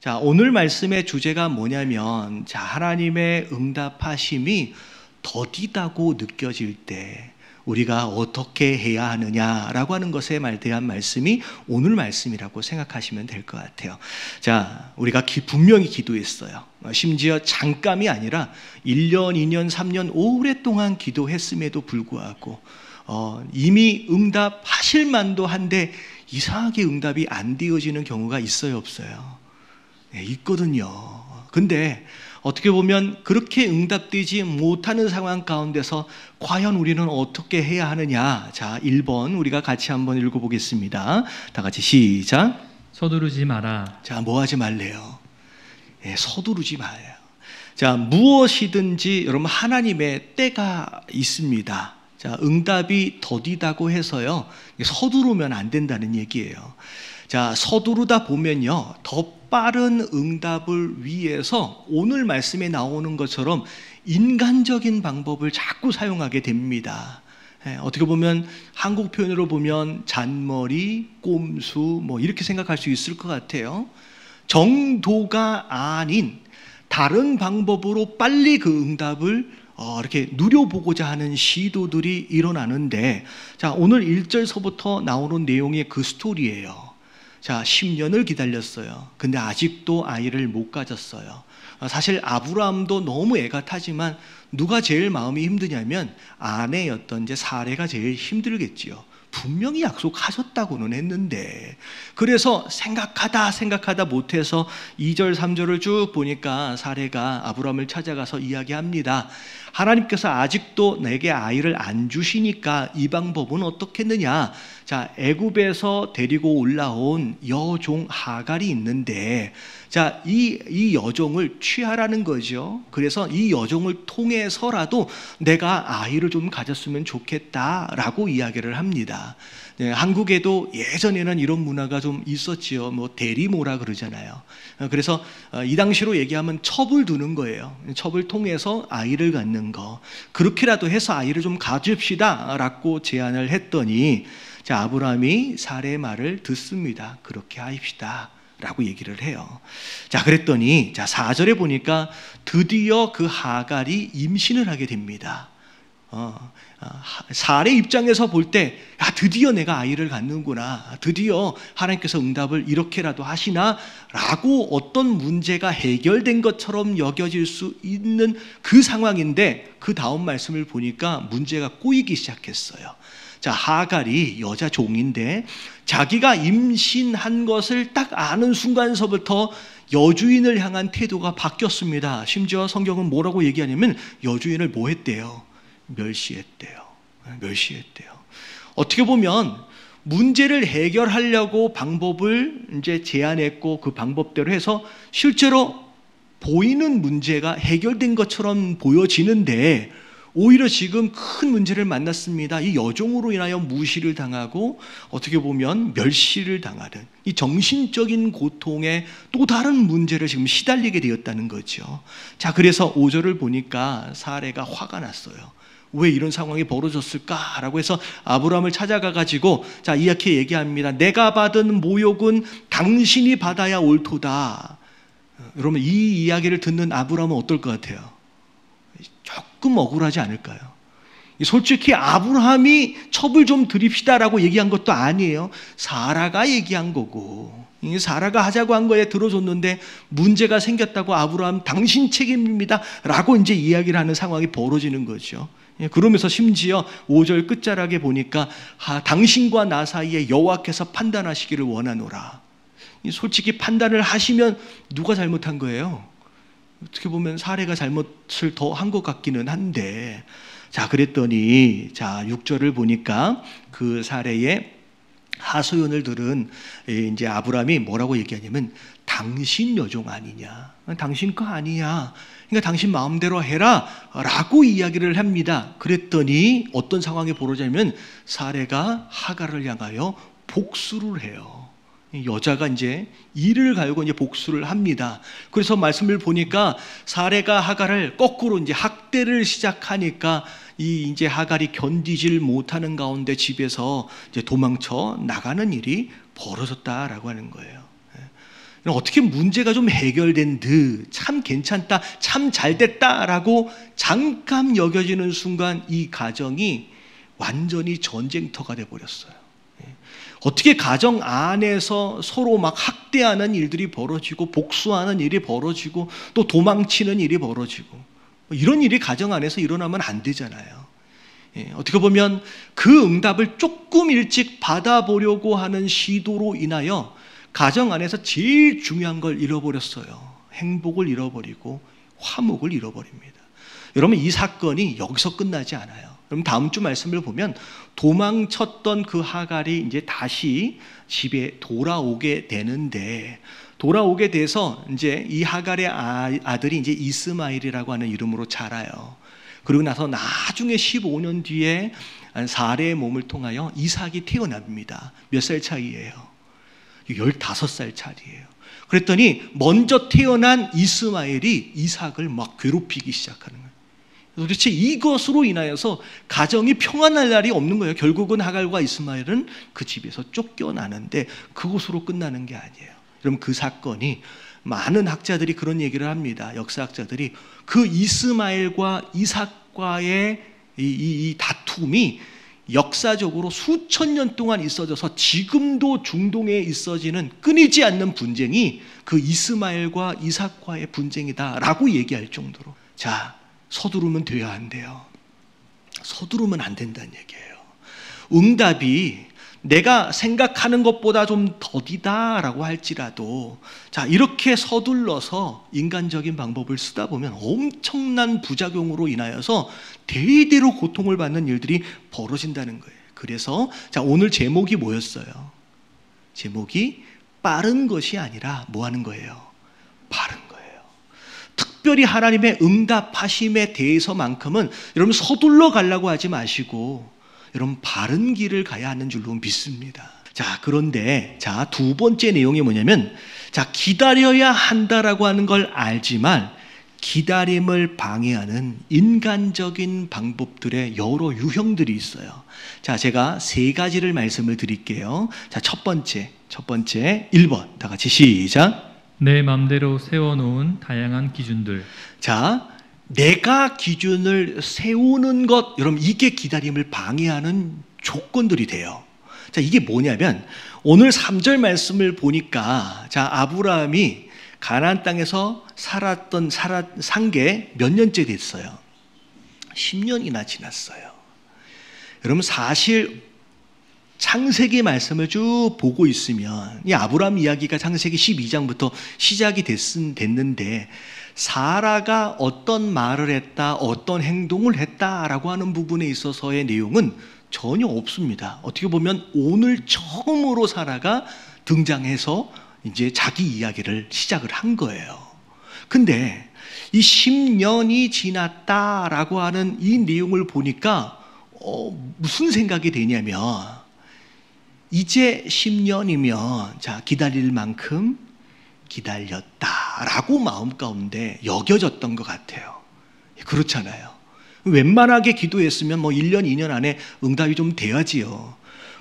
자, 오늘 말씀의 주제가 뭐냐면, 자, 하나님의 응답하심이 더디다고 느껴질 때 우리가 어떻게 해야 하느냐라고 하는 것에 대한 말씀이 오늘 말씀이라고 생각하시면 될 것 같아요. 자, 우리가 분명히 기도했어요. 심지어 잠깐이 아니라 1년, 2년, 3년 오랫동안 기도했음에도 불구하고 이미 응답하실 만도 한데 이상하게 응답이 안 되어지는 경우가 있어요, 없어요? 네, 있거든요. 근데 어떻게 보면 그렇게 응답되지 못하는 상황 가운데서 과연 우리는 어떻게 해야 하느냐? 자, 1번 우리가 같이 한번 읽어보겠습니다. 다 같이 시작. 서두르지 마라. 자, 뭐 하지 말래요? 네, 서두르지 말아요. 자, 무엇이든지 여러분 하나님의 때가 있습니다. 자, 응답이 더디다고 해서요, 서두르면 안 된다는 얘기예요. 자, 서두르다 보면요, 더 빠른 응답을 위해서 오늘 말씀에 나오는 것처럼 인간적인 방법을 자꾸 사용하게 됩니다. 어떻게 보면 한국 표현으로 보면 잔머리, 꼼수 뭐 이렇게 생각할 수 있을 것 같아요. 정도가 아닌 다른 방법으로 빨리 그 응답을 이렇게 누려보고자 하는 시도들이 일어나는데, 자, 오늘 1절서부터 나오는 내용의 그 스토리예요. 자, 10년을 기다렸어요. 근데 아직도 아이를 못 가졌어요. 사실 아브라함도 너무 애가 타지만 누가 제일 마음이 힘드냐면 아내였던 이제 사레가 제일 힘들겠지요. 분명히 약속하셨다고는 했는데, 그래서 생각하다 못해서 2절 3절을 쭉 보니까 사레가 아브라함을 찾아가서 이야기합니다. 하나님께서 아직도 내게 아이를 안 주시니까 이 방법은 어떻겠느냐? 자, 애굽에서 데리고 올라온 여종 하갈이 있는데, 자, 이 여종을 취하라는 거죠. 그래서 이 여종을 통해서라도 내가 아이를 좀 가졌으면 좋겠다라고 이야기를 합니다. 네, 한국에도 예전에는 이런 문화가 좀 있었지요. 뭐 대리모라 그러잖아요. 그래서 이 당시로 얘기하면 첩을 두는 거예요. 첩을 통해서 아이를 갖는 거. 그렇게라도 해서 아이를 좀 가집시다라고 제안을 했더니, 자, 아브라함이 사레의 말을 듣습니다. 그렇게 하십시다 라고 얘기를 해요. 자, 그랬더니 자, 4절에 보니까 드디어 그 하갈이 임신을 하게 됩니다. 사레 입장에서 볼 때, 야, 드디어 내가 아이를 갖는구나, 드디어 하나님께서 응답을 이렇게라도 하시나 라고 어떤 문제가 해결된 것처럼 여겨질 수 있는 그 상황인데, 그 다음 말씀을 보니까 문제가 꼬이기 시작했어요. 자, 하갈이 여자 종인데 자기가 임신한 것을 딱 아는 순간서부터 여주인을 향한 태도가 바뀌었습니다. 심지어 성경은 뭐라고 얘기하냐면 여주인을 뭐 했대요? 멸시했대요. 멸시했대요. 어떻게 보면 문제를 해결하려고 방법을 이제 제안했고 그 방법대로 해서 실제로 보이는 문제가 해결된 것처럼 보여지는데, 오히려 지금 큰 문제를 만났습니다. 이 여종으로 인하여 무시를 당하고 어떻게 보면 멸시를 당하는 이 정신적인 고통에 또 다른 문제를 지금 시달리게 되었다는 거죠. 자, 그래서 5절을 보니까 사레가 화가 났어요. 왜 이런 상황이 벌어졌을까라고 해서 아브라함을 찾아가 가지고, 자, 이렇게 얘기합니다. 내가 받은 모욕은 당신이 받아야 옳도다. 여러분, 이 이야기를 듣는 아브라함은 어떨 것 같아요? 조금 억울하지 않을까요? 솔직히 아브라함이 첩을 좀 드립시다라고 얘기한 것도 아니에요. 사라가 얘기한 거고, 사라가 하자고 한 거에 들어줬는데 문제가 생겼다고 아브라함 당신 책임입니다 라고 이제 이야기를 하는 상황이 벌어지는 거죠. 그러면서 심지어 5절 끝자락에 보니까 당신과 나 사이에 여호와께서 판단하시기를 원하노라. 솔직히 판단을 하시면 누가 잘못한 거예요? 어떻게 보면 사례가 잘못을 더 한 것 같기는 한데, 자, 그랬더니 자, 6절을 보니까 그 사례의 하소연을 들은 이제 아브라함이 뭐라고 얘기하냐면 당신 여종 아니냐, 당신 거 아니야, 그러니까 당신 마음대로 해라 라고 이야기를 합니다. 그랬더니 어떤 상황이 벌어지냐면 사례가 하갈을 향하여 복수를 해요. 여자가 이제 이를 갈고 이제 복수를 합니다. 그래서 말씀을 보니까 사레가 하갈을 거꾸로 이제 학대를 시작하니까 이제 하갈이 견디질 못하는 가운데 집에서 이제 도망쳐 나가는 일이 벌어졌다라고 하는 거예요. 어떻게 문제가 좀 해결된 듯, 참 괜찮다, 참 잘됐다라고 잠깐 여겨지는 순간 이 가정이 완전히 전쟁터가 돼버렸어요. 어떻게 가정 안에서 서로 막 학대하는 일들이 벌어지고 복수하는 일이 벌어지고 또 도망치는 일이 벌어지고 이런 일이 가정 안에서 일어나면 안 되잖아요. 어떻게 보면 그 응답을 조금 일찍 받아보려고 하는 시도로 인하여 가정 안에서 제일 중요한 걸 잃어버렸어요. 행복을 잃어버리고 화목을 잃어버립니다. 여러분, 이 사건이 여기서 끝나지 않아요. 그럼 다음 주 말씀을 보면 도망쳤던 그 하갈이 이제 다시 집에 돌아오게 되는데, 돌아오게 돼서 이제 이 하갈의 아들이 이제 이스마엘이라고 하는 이름으로 자라요. 그리고 나서 나중에 15년 뒤에 사레의 몸을 통하여 이삭이 태어납니다. 몇 살 차이예요? 15살 차이예요. 그랬더니 먼저 태어난 이스마엘이 이삭을 막 괴롭히기 시작하는 거예요. 도대체 이것으로 인하여서 가정이 평안할 날이 없는 거예요. 결국은 하갈과 이스마엘은 그 집에서 쫓겨나는데 그것으로 끝나는 게 아니에요. 여러분, 그 사건이 많은 학자들이 그런 얘기를 합니다. 역사학자들이 그 이스마엘과 이삭과의 이 다툼이 역사적으로 수천 년 동안 있어져서 지금도 중동에 있어지는 끊이지 않는 분쟁이 그 이스마엘과 이삭과의 분쟁이다라고 얘기할 정도로, 자, 서두르면 돼야 한대요. 서두르면 안 된다는 얘기예요. 응답이 내가 생각하는 것보다 좀 더디다라고 할지라도, 자, 이렇게 서둘러서 인간적인 방법을 쓰다 보면 엄청난 부작용으로 인하여서 대대로 고통을 받는 일들이 벌어진다는 거예요. 그래서 자, 오늘 제목이 뭐였어요? 제목이 빠른 것이 아니라 뭐 하는 거예요? 바른 거예요. 특별히 하나님의 응답하심에 대해서만큼은 여러분 서둘러 가려고 하지 마시고 여러분 바른 길을 가야 하는 줄로 믿습니다. 자, 그런데 자, 두 번째 내용이 뭐냐면, 자, 기다려야 한다라고 하는 걸 알지만 기다림을 방해하는 인간적인 방법들의 여러 유형들이 있어요. 자, 제가 세 가지를 말씀을 드릴게요. 자, 첫 번째 1번 다 같이 시작. 내 맘대로 세워놓은 다양한 기준들. 자, 내가 기준을 세우는 것, 여러분, 이게 기다림을 방해하는 조건들이 돼요. 자, 이게 뭐냐면 오늘 3절 말씀을 보니까, 자, 아브라함이 가나안 땅에서 산 게 몇 년째 됐어요? 10년이나 지났어요. 여러분, 사실 창세기 말씀을 쭉 보고 있으면 이 아브라함 이야기가 창세기 12장부터 시작이 됐는데 사라가 어떤 말을 했다, 어떤 행동을 했다라고 하는 부분에 있어서의 내용은 전혀 없습니다. 어떻게 보면 오늘 처음으로 사라가 등장해서 이제 자기 이야기를 시작을 한 거예요. 근데 이 10년이 지났다라고 하는 이 내용을 보니까 무슨 생각이 되냐면, 이제 10년이면 자, 기다릴 만큼 기다렸다라고 마음 가운데 여겨졌던 것 같아요. 그렇잖아요. 웬만하게 기도했으면 뭐 1년, 2년 안에 응답이 좀 돼야지요.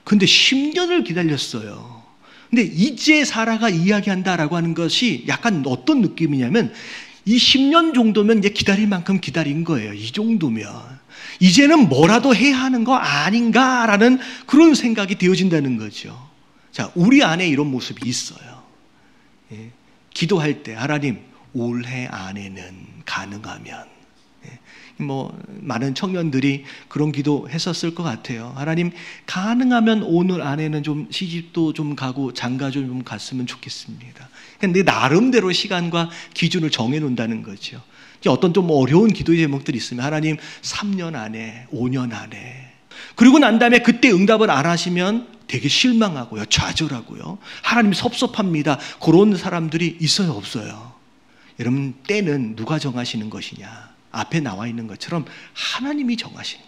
근데 10년을 기다렸어요. 근데 이제 사라가 이야기한다라고 하는 것이 약간 어떤 느낌이냐면, 이 10년 정도면 이제 기다릴 만큼 기다린 거예요. 이 정도면 이제는 뭐라도 해야 하는 거 아닌가라는 그런 생각이 되어진다는 거죠. 자, 우리 안에 이런 모습이 있어요. 예, 기도할 때 하나님, 올해 안에는 가능하면, 뭐 많은 청년들이 그런 기도 했었을 것 같아요. 하나님, 가능하면 오늘 안에는 좀 시집도 좀 가고 장가 좀 갔으면 좋겠습니다. 근데 나름대로 시간과 기준을 정해 놓는다는 거죠. 어떤 좀 어려운 기도 제목들이 있으면 하나님 3년 안에, 5년 안에, 그리고 난 다음에 그때 응답을 안 하시면 되게 실망하고요, 좌절하고요, 하나님 섭섭합니다. 그런 사람들이 있어요, 없어요? 여러분, 때는 누가 정하시는 것이냐? 앞에 나와 있는 것처럼 하나님이 정하시는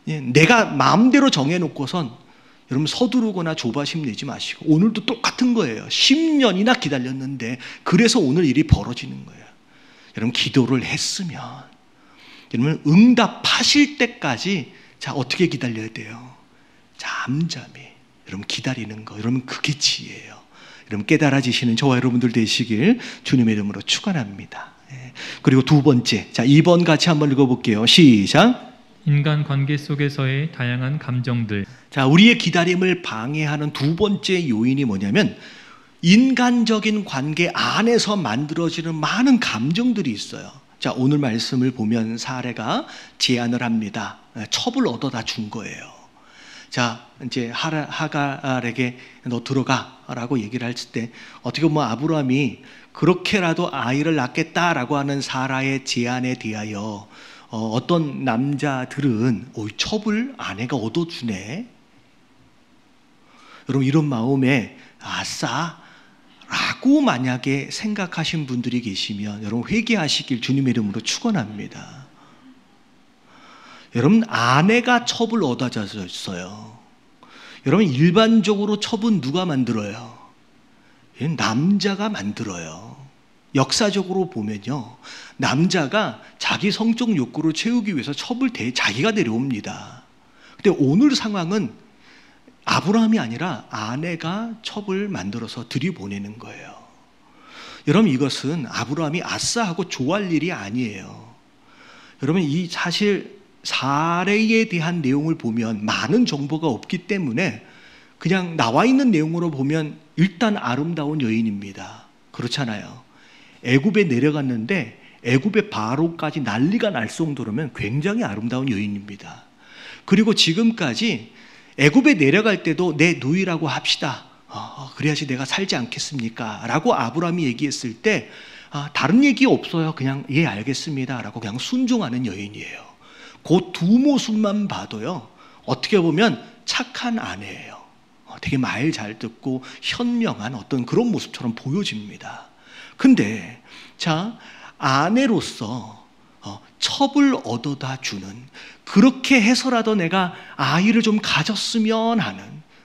거예요. 내가 마음대로 정해놓고선 여러분 서두르거나 조바심 내지 마시고, 오늘도 똑같은 거예요. 10년이나 기다렸는데 그래서 오늘 일이 벌어지는 거예요. 여러분, 기도를 했으면 여러분 응답하실 때까지, 자, 어떻게 기다려야 돼요? 잠잠히 여러분 기다리는 거, 여러분 그게 지혜예요. 여러분 깨달아지시는 저와 여러분들 되시길 주님의 이름으로 축원합니다. 그리고 두 번째, 자 2번 같이 한번 읽어볼게요. 시작. 인간 관계 속에서의 다양한 감정들. 자, 우리의 기다림을 방해하는 두 번째 요인이 뭐냐면 인간적인 관계 안에서 만들어지는 많은 감정들이 있어요. 자, 오늘 말씀을 보면 사례가 제안을 합니다. 첩을 얻어다 준 거예요. 자, 이제 하갈에게 너 들어가라고 얘기를 했을 때 어떻게 보면 아브라함이 그렇게라도 아이를 낳겠다라고 하는 사라의 제안에 대하여 어떤 남자들은 첩을 아내가 얻어주네. 여러분 이런 마음에 아싸 라고 만약에 생각하신 분들이 계시면 여러분 회개하시길 주님의 이름으로 축원합니다. 여러분 아내가 첩을 얻어줬어요. 여러분 일반적으로 첩은 누가 만들어요? 남자가 만들어요. 역사적으로 보면요, 남자가 자기 성적 욕구를 채우기 위해서 첩을 자기가 내려옵니다. 근데 오늘 상황은 아브라함이 아니라 아내가 첩을 만들어서 들이보내는 거예요. 여러분 이것은 아브라함이 아싸하고 좋아할 일이 아니에요. 여러분 이 사실 사례에 대한 내용을 보면 많은 정보가 없기 때문에 그냥 나와 있는 내용으로 보면 일단 아름다운 여인입니다. 그렇잖아요. 애굽에 내려갔는데 애굽의 바로까지 난리가 날 정도로면 굉장히 아름다운 여인입니다. 그리고 지금까지 애굽에 내려갈 때도 내 누이라고 합시다. 그래야지 내가 살지 않겠습니까? 라고 아브라함이 얘기했을 때 다른 얘기 없어요. 그냥 예 알겠습니다 라고 그냥 순종하는 여인이에요. 그 두 모습만 봐도요, 어떻게 보면 착한 아내예요. 되게 말 잘 듣고 현명한 어떤 그런 모습처럼 보여집니다. 근데 자, 아내로서 첩을 얻어다 주는, 그렇게 해서라도 내가 아이를 좀 가졌으면 하는,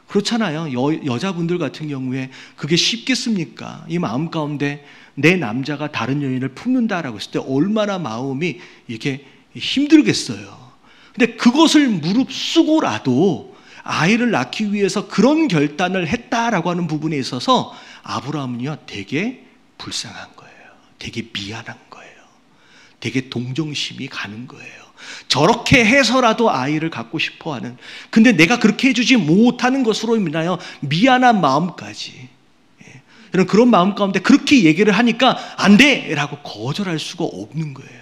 그렇잖아요. 여자분들 같은 경우에 그게 쉽겠습니까? 이 마음 가운데 내 남자가 다른 여인을 품는다라고 했을 때 얼마나 마음이 이렇게 힘들겠어요. 근데 그것을 무릅쓰고라도 아이를 낳기 위해서 그런 결단을 했다라고 하는 부분에 있어서 아브라함은요 되게 불쌍한 거예요. 되게 미안한 거예요. 되게 동정심이 가는 거예요. 저렇게 해서라도 아이를 갖고 싶어하는, 근데 내가 그렇게 해주지 못하는 것으로 인하여 미안한 마음까지, 이런 그런 마음 가운데 그렇게 얘기를 하니까 안 돼! 라고 거절할 수가 없는 거예요.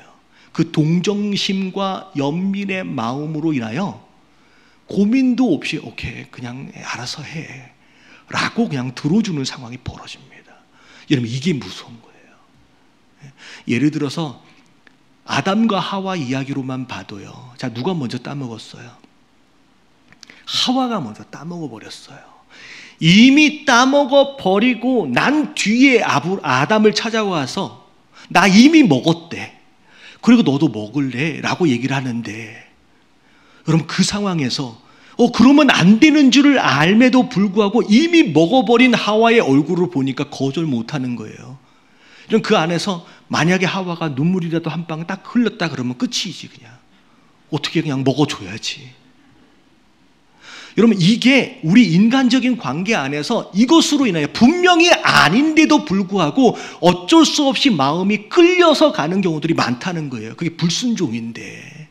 그 동정심과 연민의 마음으로 인하여 고민도 없이 오케이 그냥 알아서 해 라고 그냥 들어주는 상황이 벌어집니다. 여러분 이게 무서운 거예요. 예를 들어서 아담과 하와 이야기로만 봐도요, 자 누가 먼저 따먹었어요? 하와가 먼저 따먹어 버렸어요. 이미 따먹어 버리고 난 뒤에 아담을 찾아와서 나 이미 먹었대, 그리고 너도 먹을래? 라고 얘기를 하는데, 여러분 그 상황에서 그러면 안 되는 줄을 알매도 불구하고 이미 먹어버린 하와의 얼굴을 보니까 거절 못하는 거예요. 그럼 그 안에서 만약에 하와가 눈물이라도 한 방 딱 흘렸다 그러면 끝이지. 그냥 어떻게 그냥 먹어줘야지. 여러분 이게 우리 인간적인 관계 안에서 이것으로 인하여 분명히 아닌데도 불구하고 어쩔 수 없이 마음이 끌려서 가는 경우들이 많다는 거예요. 그게 불순종인데,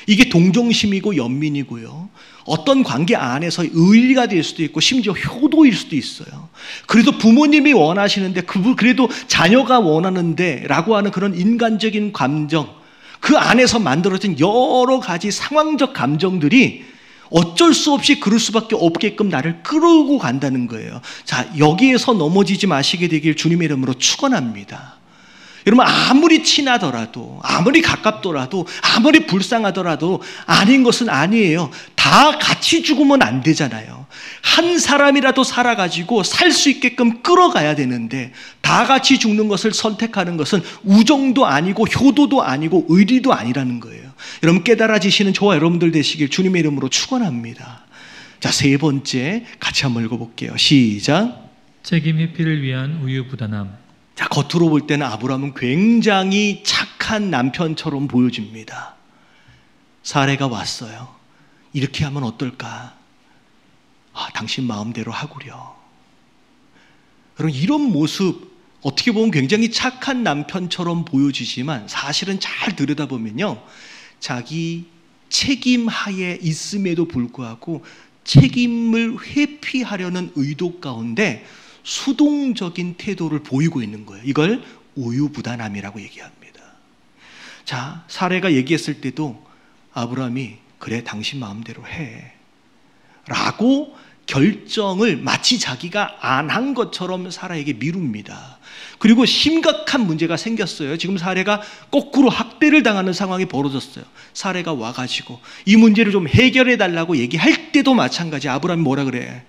이게 동정심이고 연민이고요, 어떤 관계 안에서 의리가 될 수도 있고 심지어 효도일 수도 있어요. 그래도 부모님이 원하시는데 그래도 자녀가 원하는데 라고 하는 그런 인간적인 감정, 그 안에서 만들어진 여러 가지 상황적 감정들이 어쩔 수 없이 그럴 수밖에 없게끔 나를 끌고 간다는 거예요. 자, 여기에서 넘어지지 마시게 되길 주님의 이름으로 축원합니다. 여러분 아무리 친하더라도, 아무리 가깝더라도, 아무리 불쌍하더라도 아닌 것은 아니에요. 다 같이 죽으면 안 되잖아요. 한 사람이라도 살아가지고 살 수 있게끔 끌어가야 되는데 다 같이 죽는 것을 선택하는 것은 우정도 아니고 효도도 아니고 의리도 아니라는 거예요. 여러분 깨달아지시는 저와 여러분들 되시길 주님의 이름으로 축원합니다. 자, 세 번째 같이 한번 읽어볼게요. 시작. 책임 회피를 위한 우유부단함. 자, 겉으로 볼 때는 아브라함은 굉장히 착한 남편처럼 보여집니다. 사례가 왔어요. 이렇게 하면 어떨까? 당신 마음대로 하구려. 여러분, 이런 모습 어떻게 보면 굉장히 착한 남편처럼 보여지지만 사실은 잘 들여다보면요, 자기 책임 하에 있음에도 불구하고 책임을 회피하려는 의도 가운데 수동적인 태도를 보이고 있는 거예요. 이걸 우유부단함이라고 얘기합니다. 자, 사례가 얘기했을 때도 아브라함이 그래 당신 마음대로 해 라고 결정을 마치 자기가 안 한 것처럼 사라에게 미룹니다. 그리고 심각한 문제가 생겼어요. 지금 사례가 거꾸로 학대를 당하는 상황이 벌어졌어요. 사례가 와가지고 이 문제를 좀 해결해 달라고 얘기할 때도 마찬가지. 아브라함이 뭐라 그래?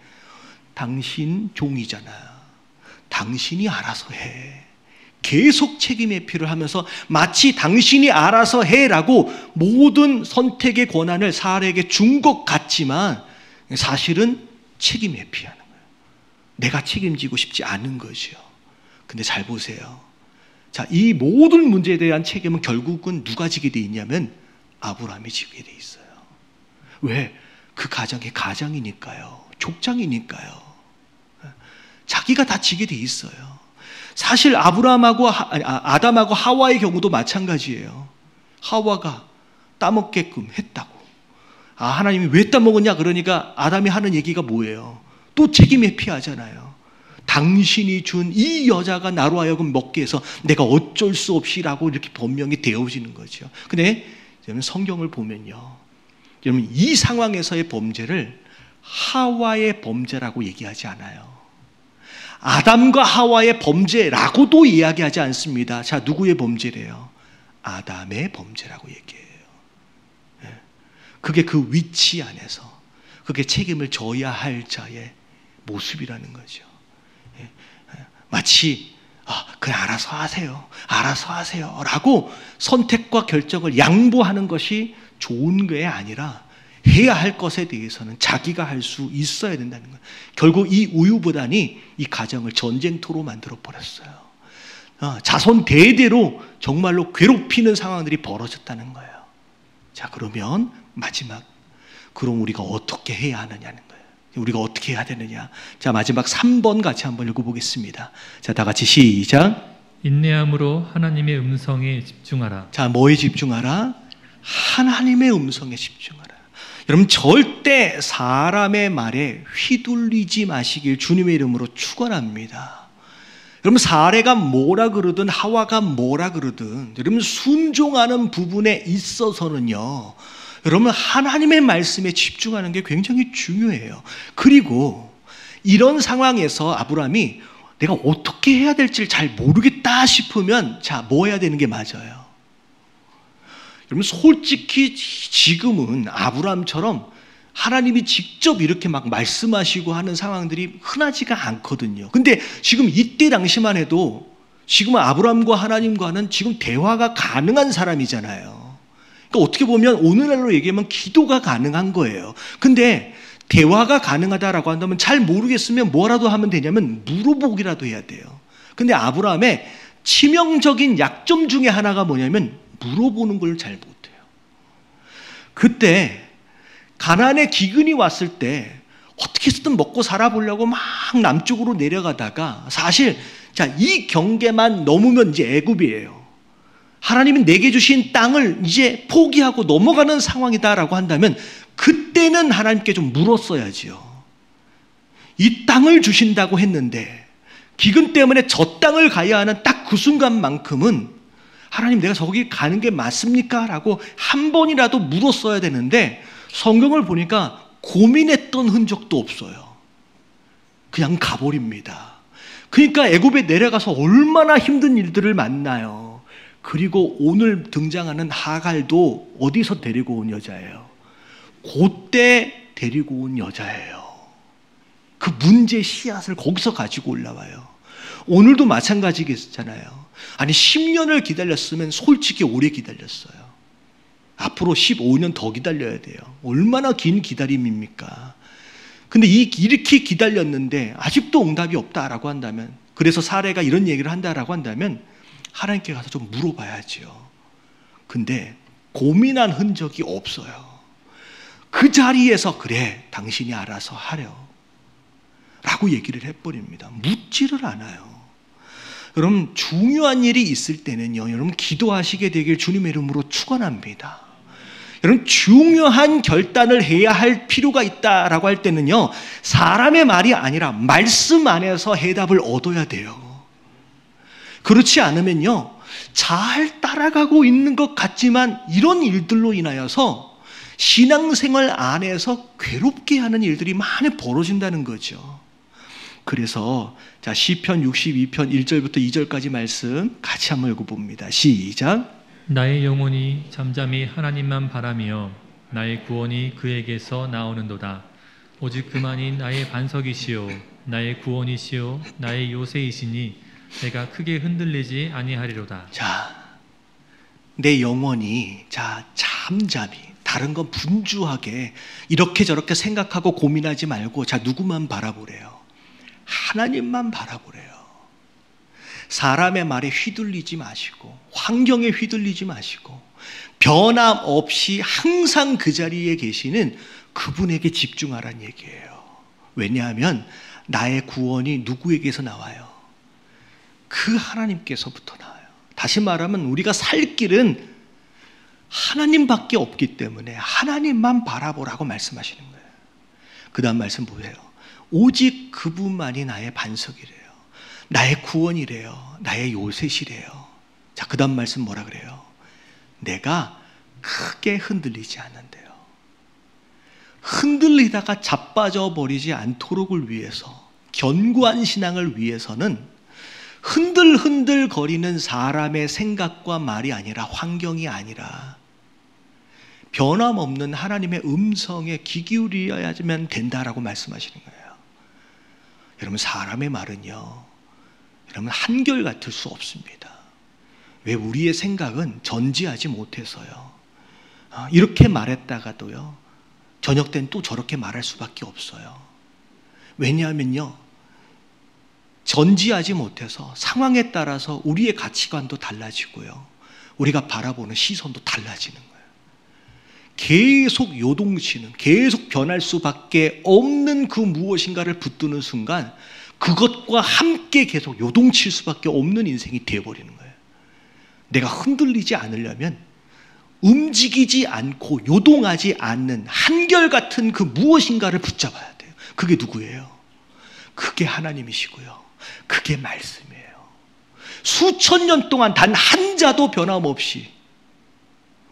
당신 종이잖아. 당신이 알아서 해. 계속 책임 회피를 하면서 마치 당신이 알아서 해라고 모든 선택의 권한을 사례에게 준 것 같지만 사실은 책임 회피하는 거예요. 내가 책임지고 싶지 않은 거죠. 근데 잘 보세요. 자, 이 모든 문제에 대한 책임은 결국은 누가 지게 돼 있냐면 아브라함이 지게 돼 있어요. 왜? 그 가정의 가장이니까요. 족장이니까요. 자기가 다 지게 돼 있어요. 사실 아담하고 하와의 경우도 마찬가지예요. 하와가 따먹게끔 했다고. 하나님이 왜 따먹었냐 그러니까 아담이 하는 얘기가 뭐예요? 또 책임 회피하잖아요. 당신이 준 이 여자가 나로 하여금 먹게 해서 내가 어쩔 수 없이라고 이렇게 변명이 되어지는 거죠. 근데 여러분, 성경을 보면요, 여러분, 이 상황에서의 범죄를 하와의 범죄라고 얘기하지 않아요. 아담과 하와의 범죄라고도 이야기하지 않습니다. 자, 누구의 범죄래요? 아담의 범죄라고 얘기해요. 그게 그 위치 안에서 그게 책임을 져야 할 자의 모습이라는 거죠. 마치 그냥 알아서 하세요 라고 선택과 결정을 양보하는 것이 좋은 게 아니라 해야 할 것에 대해서는 자기가 할 수 있어야 된다는 거예요. 결국 이 우유부단이 이 가정을 전쟁터로 만들어 버렸어요. 자손 대대로 정말로 괴롭히는 상황들이 벌어졌다는 거예요. 자, 그러면 마지막, 그럼 우리가 어떻게 해야 하느냐는 거예요. 우리가 어떻게 해야 되느냐. 자, 마지막 3번 같이 한번 읽어보겠습니다. 자, 다 같이 시작. 인내함으로 하나님의 음성에 집중하라. 자, 뭐에 집중하라? 하나님의 음성에 집중하라. 여러분, 절대 사람의 말에 휘둘리지 마시길 주님의 이름으로 축원합니다. 여러분, 사례가 뭐라 그러든 하와가 뭐라 그러든 여러분, 순종하는 부분에 있어서는요, 여러분, 하나님의 말씀에 집중하는 게 굉장히 중요해요. 그리고 이런 상황에서 아브라함이 내가 어떻게 해야 될지를 잘 모르겠다 싶으면 자, 뭐 해야 되는 게 맞아요? 여러분, 솔직히 지금은 아브라함처럼 하나님이 직접 이렇게 막 말씀하시고 하는 상황들이 흔하지가 않거든요. 근데 지금 이때 당시만 해도 지금 아브라함과 하나님과는 지금 대화가 가능한 사람이잖아요. 그러니까 어떻게 보면 오늘날로 얘기하면 기도가 가능한 거예요. 근데 대화가 가능하다라고 한다면 잘 모르겠으면 뭐라도 하면 되냐면 물어보기라도 해야 돼요. 근데 아브라함의 치명적인 약점 중에 하나가 뭐냐면 물어보는 걸 잘 못해요. 그때 가나안의 기근이 왔을 때 어떻게 해서든 먹고 살아보려고 막 남쪽으로 내려가다가 사실 자, 이 경계만 넘으면 이제 애굽이에요. 하나님이 내게 주신 땅을 이제 포기하고 넘어가는 상황이다라고 한다면 그때는 하나님께 좀 물었어야지요. 이 땅을 주신다고 했는데 기근 때문에 저 땅을 가야 하는 딱 그 순간만큼은 하나님, 내가 저기 가는 게 맞습니까? 라고 한 번이라도 물었어야 되는데 성경을 보니까 고민했던 흔적도 없어요. 그냥 가버립니다. 그러니까 애굽에 내려가서 얼마나 힘든 일들을 만나요. 그리고 오늘 등장하는 하갈도 어디서 데리고 온 여자예요? 그때 데리고 온 여자예요. 그 문제 씨앗을 거기서 가지고 올라와요. 오늘도 마찬가지겠잖아요. 아니 10년을 기다렸으면 솔직히 오래 기다렸어요. 앞으로 15년 더 기다려야 돼요. 얼마나 긴 기다림입니까? 근데 이렇게 기다렸는데 아직도 응답이 없다라고 한다면, 그래서 사례가 이런 얘기를 한다라고 한다면 하나님께 가서 좀 물어봐야죠. 근데 고민한 흔적이 없어요. 그 자리에서 그래 당신이 알아서 하려 라고 얘기를 해버립니다. 묻지를 않아요. 여러분, 중요한 일이 있을 때는요, 여러분 기도하시게 되길 주님의 이름으로 축원합니다. 여러분, 중요한 결단을 해야 할 필요가 있다라고 할 때는요, 사람의 말이 아니라 말씀 안에서 해답을 얻어야 돼요. 그렇지 않으면요, 잘 따라가고 있는 것 같지만 이런 일들로 인하여서 신앙생활 안에서 괴롭게 하는 일들이 많이 벌어진다는 거죠. 그래서 자, 시편 62편 1절부터 2절까지 말씀 같이 한번 읽어봅니다. 시작. 나의 영혼이 잠잠히 하나님만 바라며 나의 구원이 그에게서 나오는도다. 오직 그만이 나의 반석이시요 나의 구원이시요 나의 요새이시니 내가 크게 흔들리지 아니하리로다. 자, 내 영혼이 잠잠히, 다른 건 분주하게 이렇게 저렇게 생각하고 고민하지 말고 누구만 바라보래요? 하나님만 바라보래요. 사람의 말에 휘둘리지 마시고 환경에 휘둘리지 마시고 변함없이 항상 그 자리에 계시는 그분에게 집중하라는 얘기예요. 왜냐하면 나의 구원이 누구에게서 나와요? 그 하나님께서부터 나와요. 다시 말하면 우리가 살 길은 하나님밖에 없기 때문에 하나님만 바라보라고 말씀하시는 거예요. 그 다음 말씀 보세요. 오직 그분만이 나의 반석이래요. 나의 구원이래요. 나의 요새시래요. 자, 그 다음 말씀 뭐라 그래요? 내가 크게 흔들리지 않는데요. 흔들리다가 자빠져 버리지 않도록을 위해서, 견고한 신앙을 위해서는 흔들흔들 거리는 사람의 생각과 말이 아니라, 환경이 아니라 변함없는 하나님의 음성에 귀 기울여야만 된다라고 말씀하시는 거예요. 여러분, 사람의 말은요, 여러분 한결같을 수 없습니다. 왜? 우리의 생각은 전지하지 못해서요. 이렇게 말했다가도요, 저녁 때는 또 저렇게 말할 수밖에 없어요. 왜냐하면요, 전지하지 못해서 상황에 따라서 우리의 가치관도 달라지고요, 우리가 바라보는 시선도 달라지는 거예요. 계속 요동치는, 계속 변할 수밖에 없는 그 무엇인가를 붙드는 순간 그것과 함께 계속 요동칠 수밖에 없는 인생이 되어버리는 거예요. 내가 흔들리지 않으려면 움직이지 않고 요동하지 않는 한결같은 그 무엇인가를 붙잡아야 돼요. 그게 누구예요? 그게 하나님이시고요, 그게 말씀이에요. 수천 년 동안 단 한 자도 변함없이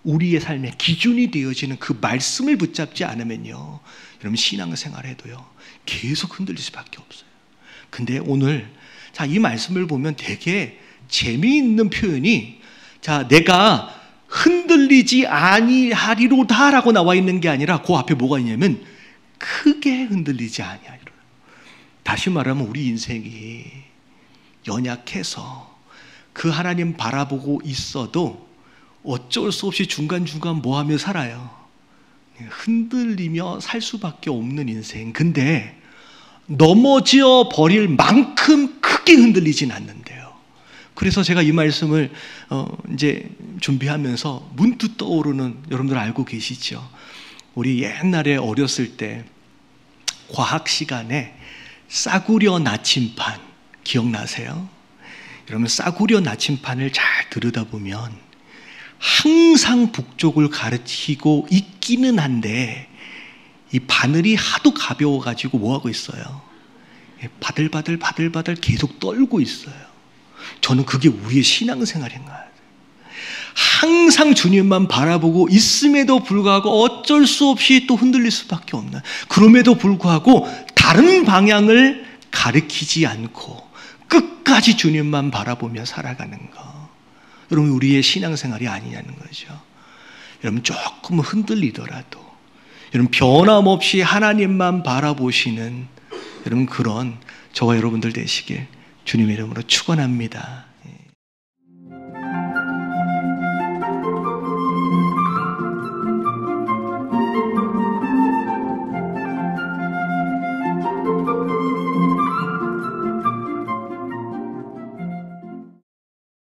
우리의 삶의 기준이 되어지는 그 말씀을 붙잡지 않으면요, 여러분 신앙생활에도요 계속 흔들릴 수밖에 없어요. 근데 오늘 이 말씀을 보면 되게 재미있는 표현이, 내가 흔들리지 아니하리로다 라고 나와 있는 게 아니라 그 앞에 뭐가 있냐면 크게 흔들리지 아니하리로다. 다시 말하면 우리 인생이 연약해서 그 하나님 바라보고 있어도 어쩔 수 없이 중간중간 뭐하며 살아요? 흔들리며 살 수밖에 없는 인생. 근데 넘어져 버릴 만큼 크게 흔들리진 않는데요. 그래서 제가 이 말씀을 이제 준비하면서 문득 떠오르는, 여러분들 알고 계시죠? 우리 옛날에 어렸을 때 과학 시간에 싸구려 나침반 기억나세요? 여러분, 싸구려 나침반을 잘 들여다보면 항상 북쪽을 가리키고 있기는 한데 이 바늘이 하도 가벼워가지고 뭐하고 있어요? 바들바들 계속 떨고 있어요. 저는 그게 우리의 신앙생활인 것 같아요. 항상 주님만 바라보고 있음에도 불구하고 어쩔 수 없이 또 흔들릴 수밖에 없는, 그럼에도 불구하고 다른 방향을 가리키지 않고 끝까지 주님만 바라보며 살아가는 것, 여러분 우리의 신앙생활이 아니냐는 거죠. 여러분 조금 흔들리더라도 여러분 변함없이 하나님만 바라보시는 여러분 그런 저와 여러분들 되시길 주님의 이름으로 축원합니다.